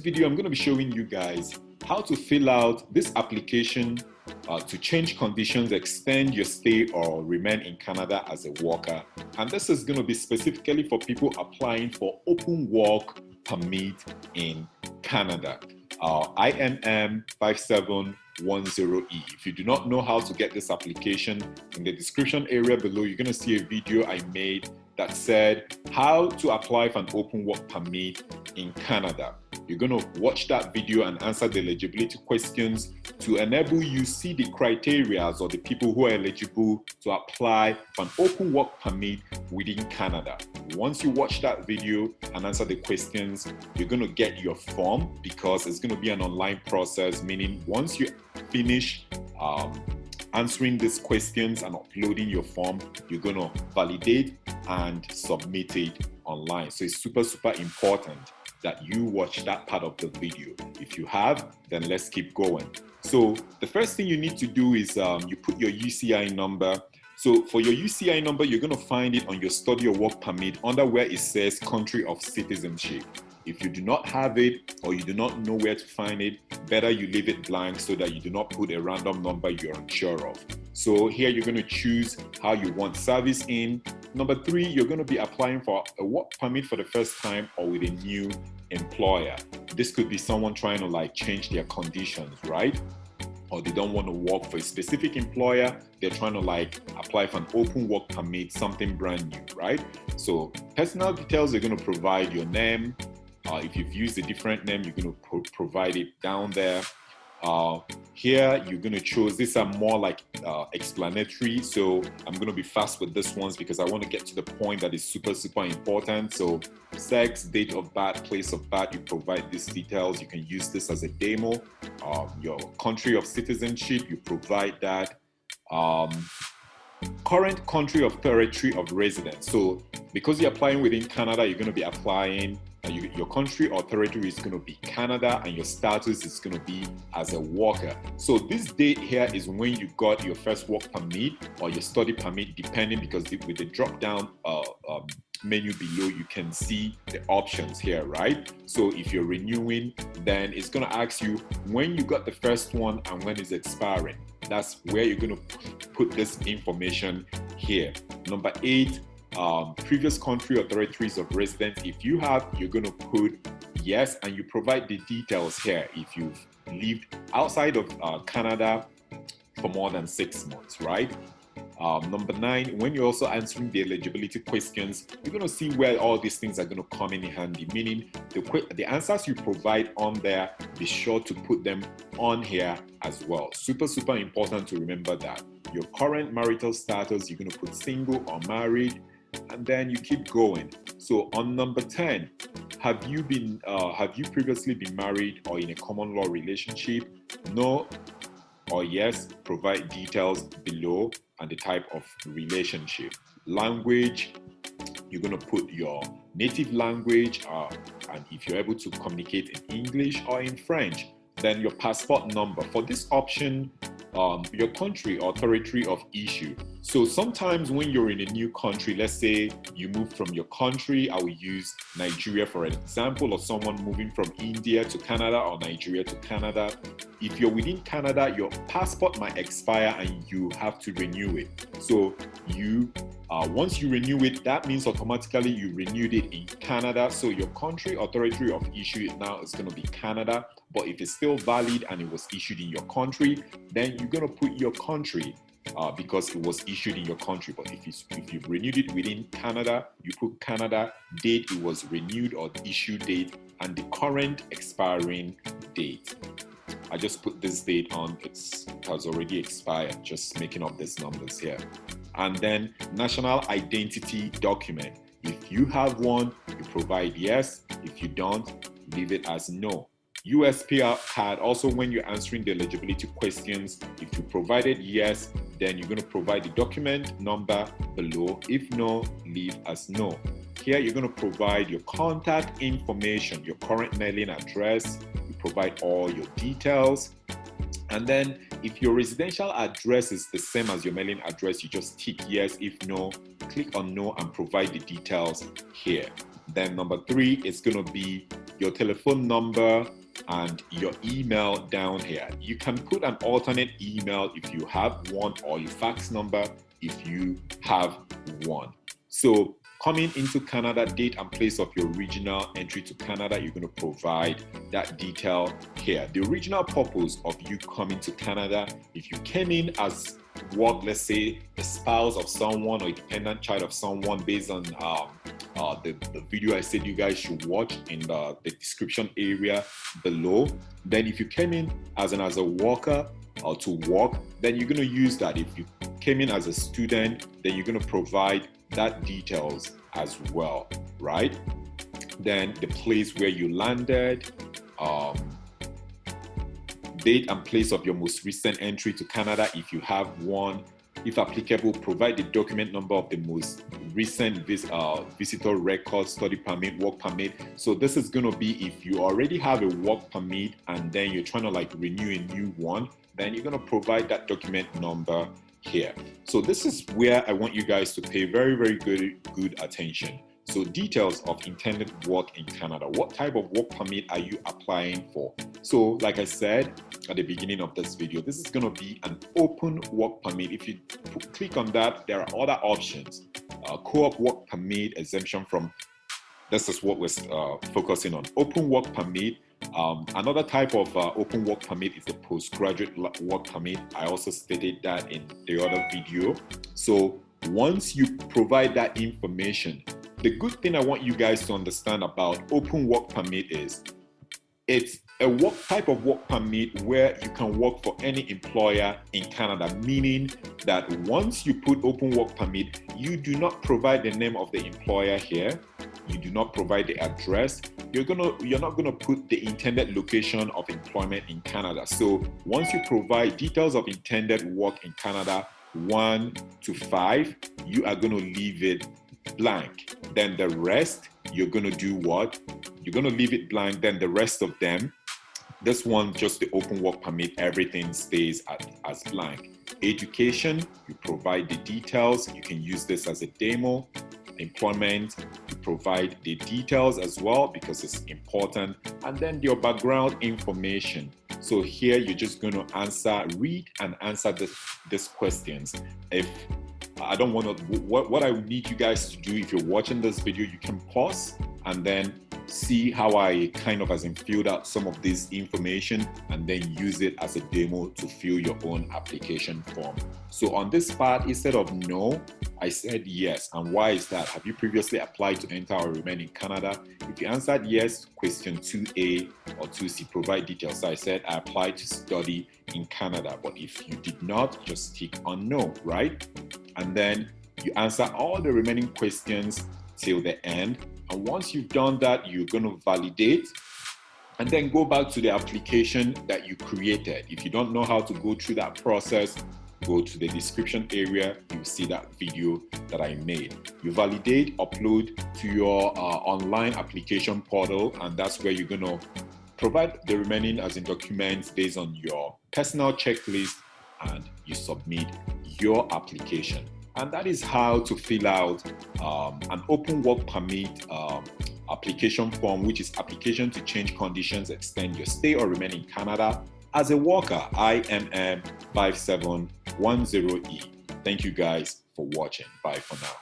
video, I'm going to be showing you guys how to fill out this application to change conditions, extend your stay or remain in Canada as a worker. And this is going to be specifically for people applying for open work permit in Canada. imm5710e. If you do not know how to get this application, in the description area below, you're going to see a video I made that said how to apply for an open work permit in Canada. You're going to watch that video and answer the eligibility questions to enable you see the criteria or the people who are eligible to apply for an open work permit within Canada. Once you watch that video and answer the questions, you're going to get your form, because it's going to be an online process, meaning once you finish answering these questions and uploading your form, you're going to validate and submit it online. So it's super important that you watch that part of the video. If you have, then let's keep going. So the first thing you need to do is you put your UCI number. So for your UCI number, you're going to find it on your study or work permit under where it says country of citizenship. If you do not have it or you do not know where to find it, better you leave it blank so that you do not put a random number you're unsure of. So here you're going to choose how you want service in. Number 3, you're going to be applying for a work permit for the first time or with a new employer. This could be someone trying to change their conditions, right? Or they don't want to work for a specific employer. They're trying to apply for an open work permit, something brand new, right? So personal details, you're going to provide your name. If you've used a different name, you're going to provide it down there. Here, you're going to choose, these are more explanatory. So I'm going to be fast with these ones because I want to get to the point that is super important. So sex, date of birth, place of birth, you provide these details. You can use this as a demo. Your country of citizenship, you provide that. Current country of territory of residence. So because you're applying within Canada, you're going to be applying, your country or territory is going to be Canada, and your status is going to be as a worker. So this date here is when you got your first work permit or your study permit, depending, because with the drop down menu below, you can see the options here, right? So if you're renewing, then it's going to ask you when you got the first one and when it's expiring. That's where you're going to put this information here. Number 8, previous country or territories of residence. If you have, you're going to put yes, and you provide the details here if you've lived outside of Canada for more than 6 months, right? Number 9, when you're also answering the eligibility questions, you're going to see where all these things are going to come in handy, meaning the answers you provide on there, be sure to put them on here as well. Super important to remember that. Your current marital status, you're going to put single or married, and then you keep going. So on number 10, have you previously been married or in a common law relationship? No or yes, provide details below and the type of relationship. Language, you're going to put your native language, and if you're able to communicate in English or in French. Then your passport number. For this option, your country or territory of issue. So sometimes when you're in a new country, let's say you move from your country, I will use Nigeria for an example, or someone moving from India to Canada or Nigeria to Canada. If you're within Canada, your passport might expire and you have to renew it. So once you renew it, that means automatically you renewed it in Canada. So your country or territory of issue now is going to be Canada. But if it's still valid and it was issued in your country, then you're going to put your country because it was issued in your country. But if you've renewed it within Canada, you put Canada, date it was renewed or issue date, and the current expiring date. I just put this date on, it has already expired, just making up these numbers here. And then national identity document. If you have one, you provide yes. If you don't, leave it as no. USPR card, also when you're answering the eligibility questions, if you provided yes, then you're going to provide the document number below. If no, leave as no. Here you're going to provide your contact information, your current mailing address, you provide all your details. And then if your residential address is the same as your mailing address, you just tick yes. If no, click on no and provide the details here. Then number 3 is going to be your telephone number and your email down here. You can put an alternate email if you have one, or your fax number if you have one. So coming into Canada, date and place of your original entry to Canada, you're going to provide that detail here. The original purpose of you coming to Canada, if you came in as what, let's say, a spouse of someone or a dependent child of someone, based on the video I said you guys should watch in the description area below. Then if you came in as a worker or to work, then you're going to use that. If you came in as a student, then you're going to provide that details as well, right? Then the place where you landed, date and place of your most recent entry to Canada if you have one. If applicable, provide the document number of the most recent visitor record, study permit, work permit. So this is going to be if you already have a work permit and then you're trying to like renew a new one, then you're going to provide that document number here. So this is where I want you guys to pay very, very good attention. So details of intended work in Canada. What type of work permit are you applying for? So like I said at the beginning of this video, this is going to be an open work permit. If you click on that, there are other options. Co-op work permit, exemption from, this is what we're focusing on. Open work permit. Another type of open work permit is the postgraduate work permit. I also stated that in the other video. So once you provide that information, the good thing I want you guys to understand about open work permit is it's a type of work permit where you can work for any employer in Canada, meaning that once you put open work permit, you do not provide the name of the employer here. You do not provide the address. You're not gonna put the intended location of employment in Canada. So once you provide details of intended work in Canada, 1 to 5, you are gonna leave it blank. Then the rest, you're gonna do what? You're gonna leave it blank. Then the rest of them, this one, just the open work permit, everything stays as blank. Education, you provide the details. You can use this as a demo. Employment, you provide the details as well because it's important. And then your background information. So here you're just going to read and answer these questions. If I don't want to, what I need you guys to do, if you're watching this video, you can pause and then see how I kind of filled out some of this information and then use it as a demo to fill your own application form. So on this part, instead of no, I said yes. And why is that? Have you previously applied to enter or remain in Canada? If you answered yes, question 2A or 2C, provide details. So I said I applied to study in Canada. But if you did not, just tick on no, right? And then you answer all the remaining questions till the end. And once you've done that, you're going to validate and then go back to the application that you created. If you don't know how to go through that process, go to the description area. You'll see that video that I made. You validate, upload to your online application portal, and that's where you're going to provide the remaining documents based on your personal checklist, and you submit your application. And that is how to fill out an open work permit application form, which is application to change conditions, extend your stay or remain in Canada as a worker, imm5710e. Thank you guys for watching. Bye for now.